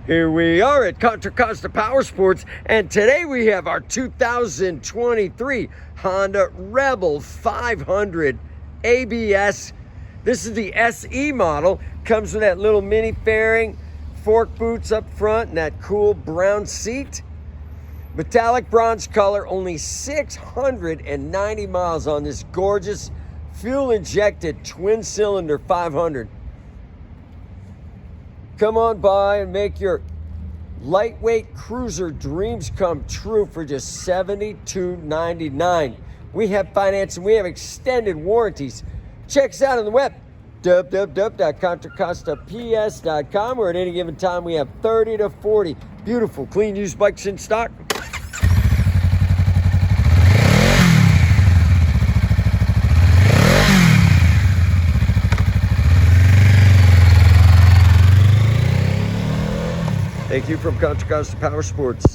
Here we are at Contra Costa Powersports, and today we have our 2023 Honda Rebel 500 ABS. This is the SE model. Comes with that little mini fairing, fork boots up front, and that cool brown seat. Metallic bronze color, only 690 miles on this gorgeous fuel-injected twin-cylinder 500. Come on by and make your lightweight cruiser dreams come true for just $72.99. We have financing, we have extended warranties. Check us out on the web, www.contracostaps.com, where at any given time we have 30 to 40 beautiful, clean used bikes in stock. Thank you from Contra Costa Powersports.